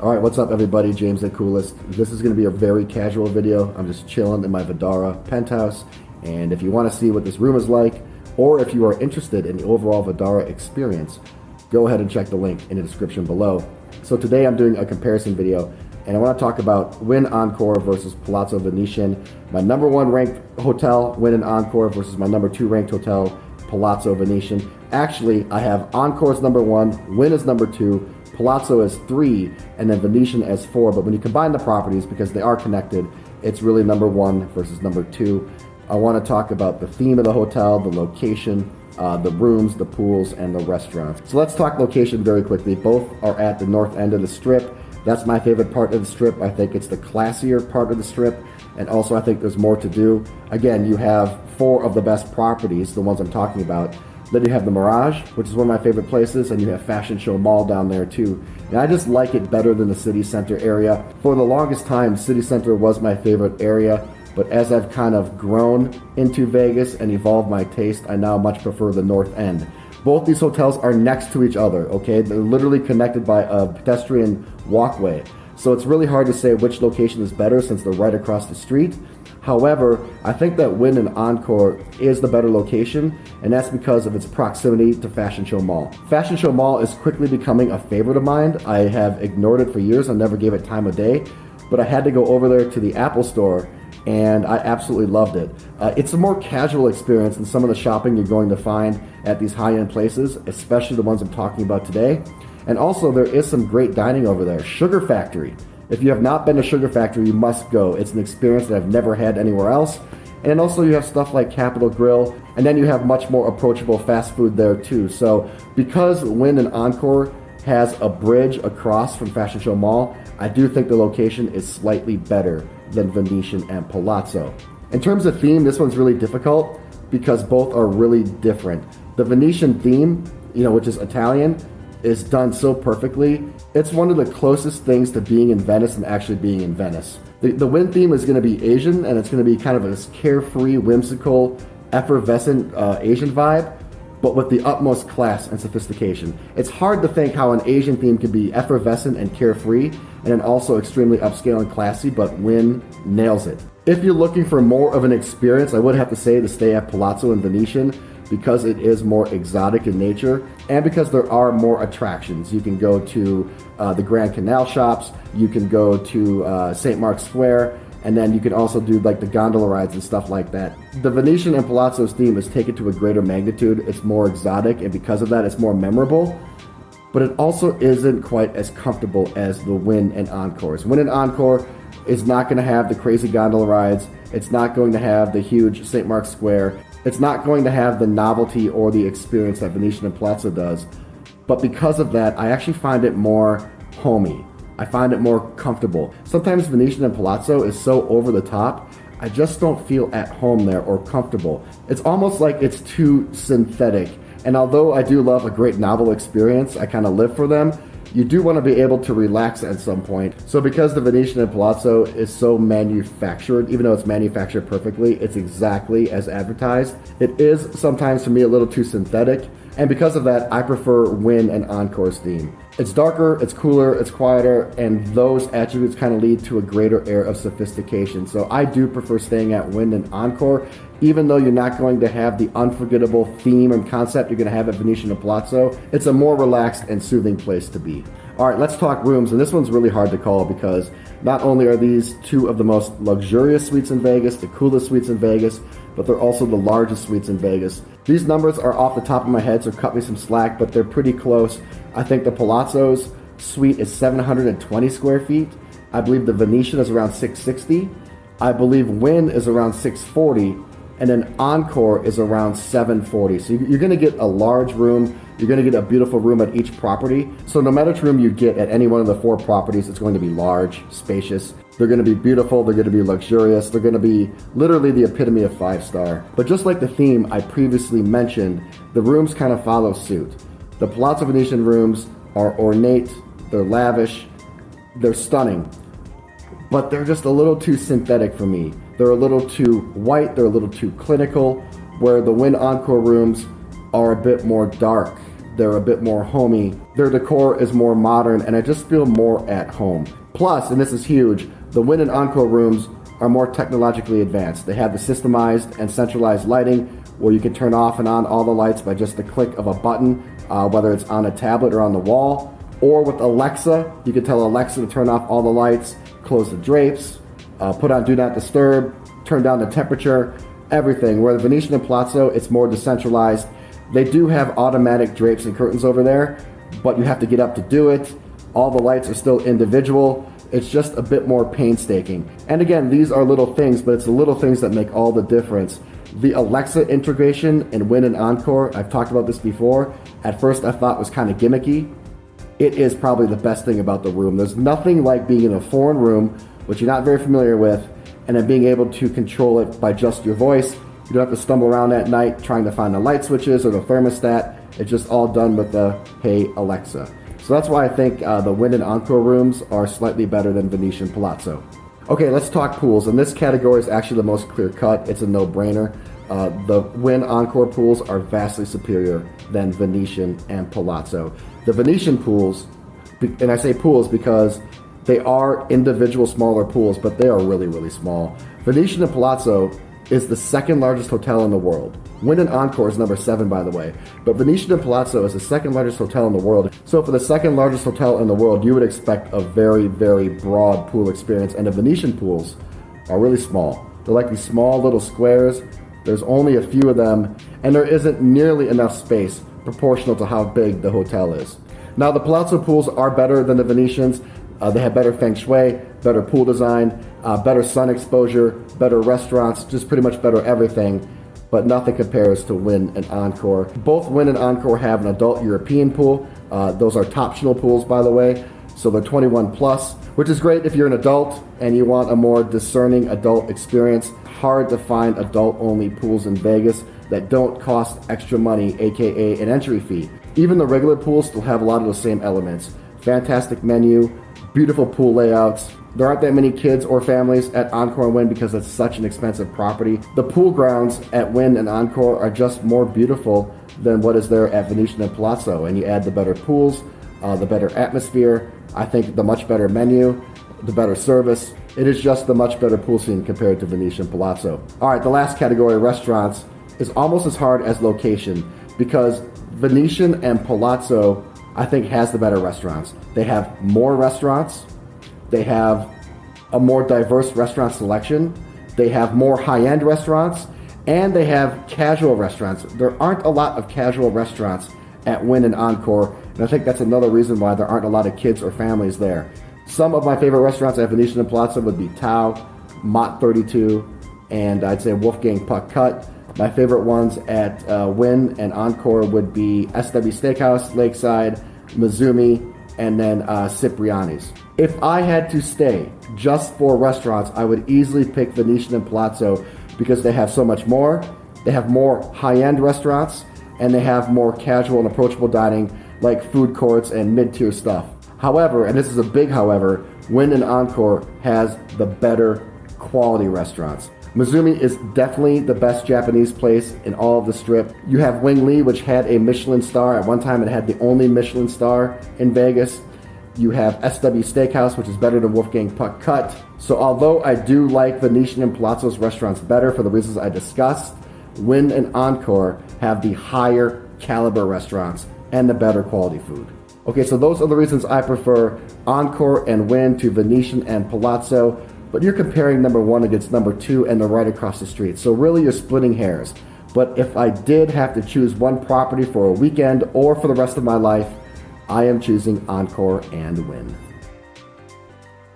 Alright, what's up everybody? James at Coolist. This is going to be a very casual video. I'm just chilling in my Vdara penthouse, and if you want to see what this room is like, or if you are interested in the overall Vdara experience, go ahead and check the link in the description below. So today I'm doing a comparison video, and I want to talk about Wynn Encore versus Palazzo Venetian. My number one ranked hotel, Wynn and Encore, versus my number two ranked hotel, Palazzo Venetian. Actually, I have Encore as number one, Wynn is number two, Palazzo as 3, and then Venetian as 4. But when you combine the properties, because they are connected, it's really number 1 versus number 2. I want to talk about the theme of the hotel, the location, the rooms, the pools, and the restaurants. So let's talk location very quickly. Both are at the north end of the Strip. That's my favorite part of the Strip. I think it's the classier part of the Strip, and also I think there's more to do. Again, you have 4 of the best properties, the ones I'm talking about. Then you have the Mirage, which is one of my favorite places, and you have Fashion Show Mall down there too. And I just like it better than the city center area. For the longest time, city center was my favorite area, but as I've kind of grown into Vegas and evolved my taste, I now much prefer the north end. Both these hotels are next to each other, okay? They're literally connected by a pedestrian walkway. So it's really hard to say which location is better since they're right across the street. However, I think that Wynn and Encore is the better location, and that's because of its proximity to Fashion Show Mall. Fashion Show Mall is quickly becoming a favorite of mine. I have ignored it for years. I never gave it time of day, but I had to go over there to the Apple store, and I absolutely loved it. It's a more casual experience than some of the shopping you're going to find at these high-end places, especially the ones I'm talking about today. And also, there is some great dining over there. Sugar Factory. If you have not been to Sugar Factory, you must go. It's an experience that I've never had anywhere else. And also you have stuff like Capitol Grill, and then you have much more approachable fast food there too. So because Wynn and Encore has a bridge across from Fashion Show Mall, I do think the location is slightly better than Venetian and Palazzo. In terms of theme, this one's really difficult because both are really different. The Venetian theme, which is Italian, is done so perfectly. It's one of the closest things to being in Venice and actually being in Venice. The Wynn theme is going to be Asian, and it's going to be kind of a carefree, whimsical, effervescent Asian vibe, but with the utmost class and sophistication. It's hard to think how an Asian theme could be effervescent and carefree, and then also extremely upscale and classy, but Wynn nails it. If you're looking for more of an experience, I would have to say to stay at Palazzo and Venetian, because it is more exotic in nature, and because there are more attractions. You can go to the Grand Canal shops, you can go to St. Mark's Square, and then you can also do like the gondola rides and stuff like that. The Venetian and Palazzo's theme is taken to a greater magnitude. It's more exotic, and because of that, it's more memorable. But it also isn't quite as comfortable as the Wynn and Encore's. Wynn and Encore is not going to have the crazy gondola rides. It's not going to have the huge St. Mark's Square. It's not going to have the novelty or the experience that Venetian and Palazzo does. But because of that, I actually find it more homey. I find it more comfortable. Sometimes Venetian and Palazzo is so over the top, I just don't feel at home there or comfortable. It's almost like it's too synthetic. And although I do love a great novel experience, I kind of live for them, you do want to be able to relax at some point. So because the Venetian and Palazzo is so manufactured, even though it's manufactured perfectly, it's exactly as advertised. It is sometimes for me a little too synthetic. And because of that, I prefer Wynn and Encore's theme. It's darker, it's cooler, it's quieter, and those attributes kind of lead to a greater air of sophistication. So I do prefer staying at Wynn and Encore, even though you're not going to have the unforgettable theme and concept you're going to have at Venetian and Palazzo. It's a more relaxed and soothing place to be. All right, let's talk rooms, and this one's really hard to call because not only are these 2 of the most luxurious suites in Vegas, the coolest suites in Vegas, but they're also the largest suites in Vegas. These numbers are off the top of my head, so cut me some slack, but they're pretty close. I think the Palazzo's suite is 720 square feet. I believe the Venetian is around 660. I believe Wynn is around 640. And then Encore is around 740. So you're going to get a large room. You're going to get a beautiful room at each property. So no matter which room you get at any one of the 4 properties, it's going to be large, spacious. They're going to be beautiful. They're going to be luxurious. They're going to be literally the epitome of 5-star. But just like the theme I previously mentioned, the rooms kind of follow suit. The Palazzo Venetian rooms are ornate. They're lavish. They're stunning. But they're just a little too synthetic for me. They're a little too white, they're a little too clinical, where the Wynn Encore rooms are a bit more dark. They're a bit more homey. Their decor is more modern, and I just feel more at home. Plus, and this is huge, the Wynn and Encore rooms are more technologically advanced. They have the systemized and centralized lighting where you can turn off and on all the lights by just the click of a button, whether it's on a tablet or on the wall. Or with Alexa, you can tell Alexa to turn off all the lights, close the drapes, put on Do Not Disturb, turn down the temperature, everything. Where the Venetian and Palazzo, it's more decentralized. They do have automatic drapes and curtains over there, but you have to get up to do it. All the lights are still individual. It's just a bit more painstaking. And again, these are little things, but it's the little things that make all the difference. The Alexa integration in Wynn and Encore, I've talked about this before. At first I thought was kind of gimmicky. It is probably the best thing about the room. There's nothing like being in a foreign room, which you're not very familiar with, and then being able to control it by just your voice. You don't have to stumble around at night trying to find the light switches or the thermostat. It's just all done with the Hey Alexa. So that's why I think the Wynn and Encore rooms are slightly better than Venetian Palazzo. Okay, let's talk pools. And this category is actually the most clear cut. It's a no-brainer. The Wynn Encore pools are vastly superior than Venetian and Palazzo. The Venetian pools, and I say pools because they are individual smaller pools, but they are really, really small. Venetian and Palazzo is the second largest hotel in the world. Wynn and Encore is number 7, by the way. But Venetian and Palazzo is the second largest hotel in the world. So for the second largest hotel in the world, you would expect a very, very broad pool experience. And the Venetian pools are really small. They're like these small little squares. There's only a few of them, and there isn't nearly enough space proportional to how big the hotel is. Now, the Palazzo pools are better than the Venetians. They have better feng shui, better pool design, better sun exposure, better restaurants, just pretty much better everything, but nothing compares to Wynn and Encore. Both Wynn and Encore have an adult European pool. Those are optional pools, by the way, so they're 21 plus, which is great if you're an adult and you want a more discerning adult experience. Hard to find adult-only pools in Vegas that don't cost extra money, aka an entry fee. Even the regular pools still have a lot of those same elements. Fantastic menu, beautiful pool layouts. There aren't that many kids or families at Encore and Wynn because it's such an expensive property. The pool grounds at Wynn and Encore are just more beautiful than what is there at Venetian and Palazzo. And you add the better pools, the better atmosphere, I think the much better menu, the better service. It is just the much better pool scene compared to Venetian Palazzo. All right, the last category, restaurants, is almost as hard as location because Venetian and Palazzo, I think, has the better restaurants. They have more restaurants. They have a more diverse restaurant selection. They have more high-end restaurants, and they have casual restaurants. There aren't a lot of casual restaurants at Wynn and Encore, and I think that's another reason why there aren't a lot of kids or families there. Some of my favorite restaurants at Venetian and Palazzo would be Tao, Mott 32, and I'd say Wolfgang Puck Cut. My favorite ones at Wynn and Encore would be SW Steakhouse, Lakeside, Mizumi, and then Cipriani's. If I had to stay just for restaurants, I would easily pick Venetian and Palazzo because they have so much more. They have more high-end restaurants, and they have more casual and approachable dining like food courts and mid-tier stuff. However, and this is a big however, Wynn and Encore has the better quality restaurants. Mizumi is definitely the best Japanese place in all of the Strip. You have Wing Lee, which had a Michelin star. At one time, it had the only Michelin star in Vegas. You have SW Steakhouse, which is better than Wolfgang Puck Cut. So although I do like Venetian and Palazzo's restaurants better for the reasons I discussed, Wynn and Encore have the higher caliber restaurants and the better quality food. Okay, so those are the reasons I prefer Encore and Wynn to Venetian and Palazzo. But you're comparing number 1 against number 2 and they're right across the street. So really you're splitting hairs. But if I did have to choose one property for a weekend or for the rest of my life, I am choosing Encore and Wynn.